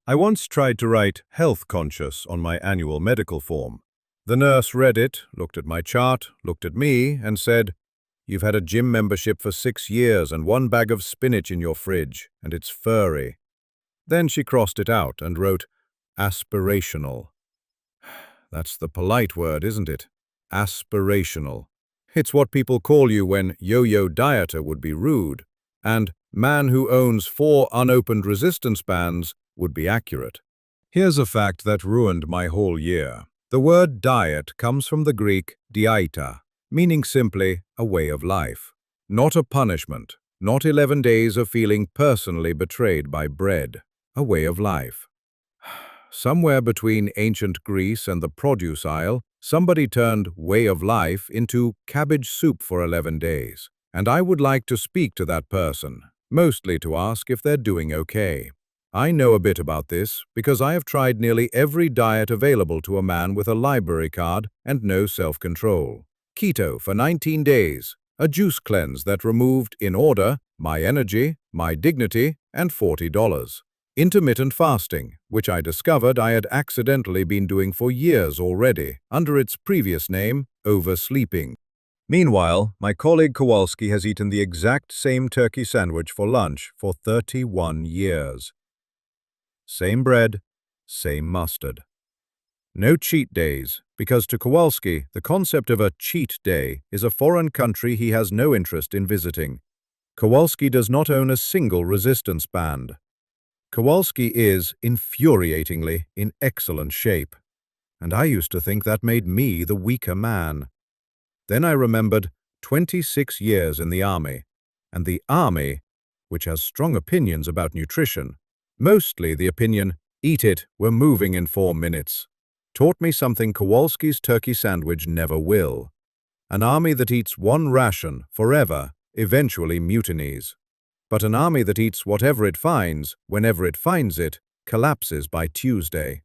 I once tried to write health conscious on my annual medical form. The nurse read it, looked at my chart, looked at me, and said, "You've had a gym membership for 6 years and one bag of spinach in your fridge, and it's furry." Then she crossed it out and wrote, "Aspirational." That's the polite word, isn't it? Aspirational. It's what people call you when yo-yo dieter would be rude, and man who owns 4 unopened resistance bands would be accurate. Here's a fact that ruined my whole year. The word diet comes from the Greek dieta, meaning simply a way of life. Not a punishment, not 11 days of feeling personally betrayed by bread. A way of life. Somewhere between ancient Greece and the produce aisle, somebody turned way of life into cabbage soup for 11 days. And I would like to speak to that person, mostly to ask if they're doing okay. I know a bit about this because I have tried nearly every diet available to a man with a library card and no self-control. Keto for 19 days, a juice cleanse that removed, in order, my energy, my dignity, and $40. Intermittent fasting, which I discovered I had accidentally been doing for years already, under its previous name, oversleeping. Meanwhile, my colleague Kowalski has eaten the exact same turkey sandwich for lunch for 31 years. Same bread, same mustard. No cheat days, because to Kowalski, the concept of a cheat day is a foreign country he has no interest in visiting. Kowalski does not own a single resistance band. Kowalski is, infuriatingly, in excellent shape. And I used to think that made me the weaker man. Then I remembered 26 years in the army, and the army, which has strong opinions about nutrition, mostly the opinion, "Eat it, we're moving in 4 minutes," taught me something Kowalski's turkey sandwich never will. An army that eats one ration forever eventually mutinies. But an army that eats whatever it finds, whenever it finds it, collapses by Tuesday.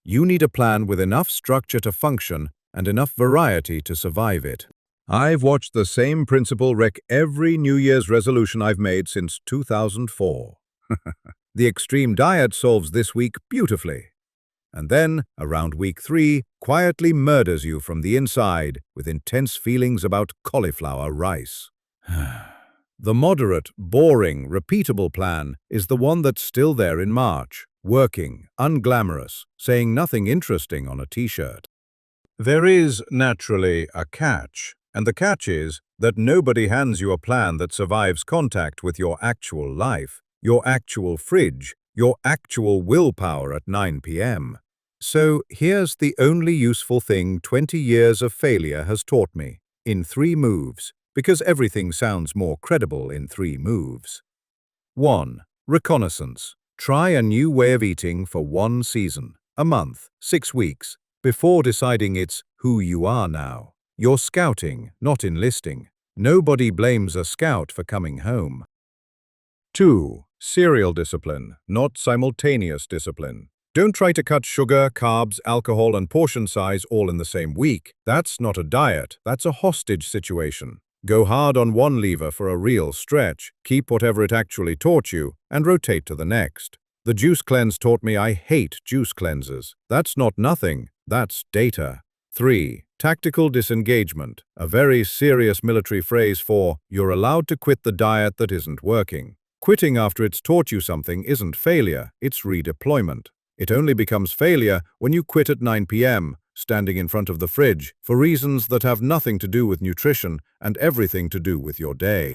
You need a plan with enough structure to function and enough variety to survive it. I've watched the same principle wreck every New Year's resolution I've made since 2004. The extreme diet solves this week beautifully. And then, around week 3, quietly murders you from the inside with intense feelings about cauliflower rice. The moderate, boring, repeatable plan is the one that's still there in March, working, unglamorous, saying nothing interesting on a t-shirt. There is, naturally, a catch, and the catch is that nobody hands you a plan that survives contact with your actual life, your actual fridge, your actual willpower at 9 p.m. So here's the only useful thing 20 years of failure has taught me, in 3 moves, because everything sounds more credible in 3 moves. 1. Reconnaissance. Try a new way of eating for 1 season, a month, 6 weeks, before deciding it's who you are now. You're scouting, not enlisting. Nobody blames a scout for coming home. 2. Serial discipline, not simultaneous discipline. Don't try to cut sugar, carbs, alcohol, and portion size all in the same week. That's not a diet, that's a hostage situation. Go hard on one lever for a real stretch, keep whatever it actually taught you, and rotate to the next. The juice cleanse taught me I hate juice cleanses. That's not nothing, that's data. 3. Tactical disengagement, a very serious military phrase for you're allowed to quit the diet that isn't working. Quitting after it's taught you something isn't failure, it's redeployment. It only becomes failure when you quit at 9 p.m., standing in front of the fridge, for reasons that have nothing to do with nutrition and everything to do with your day.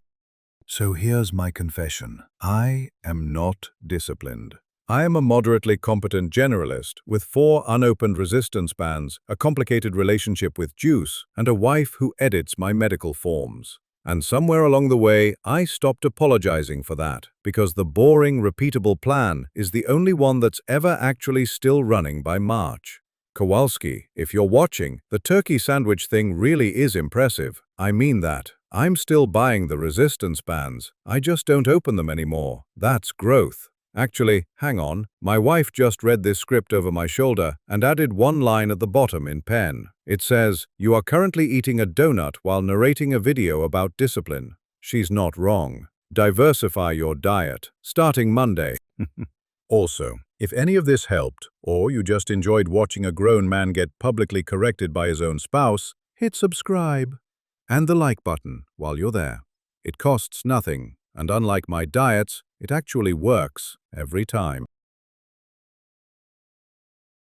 So here's my confession. I am not disciplined. I am a moderately competent generalist with 4 unopened resistance bands, a complicated relationship with juice, and a wife who edits my medical forms. And somewhere along the way, I stopped apologizing for that, because the boring, repeatable plan is the only one that's ever actually still running by March. Kowalski, if you're watching, the turkey sandwich thing really is impressive. I mean that. I'm still buying the resistance bands. I just don't open them anymore. That's growth. Actually, hang on, my wife just read this script over my shoulder and added 1 line at the bottom in pen. It says, "You are currently eating a donut while narrating a video about discipline." She's not wrong. Diversify your diet, starting Monday. Also, if any of this helped, or you just enjoyed watching a grown man get publicly corrected by his own spouse, hit subscribe and the like button while you're there. It costs nothing, and unlike my diets, it actually works every time.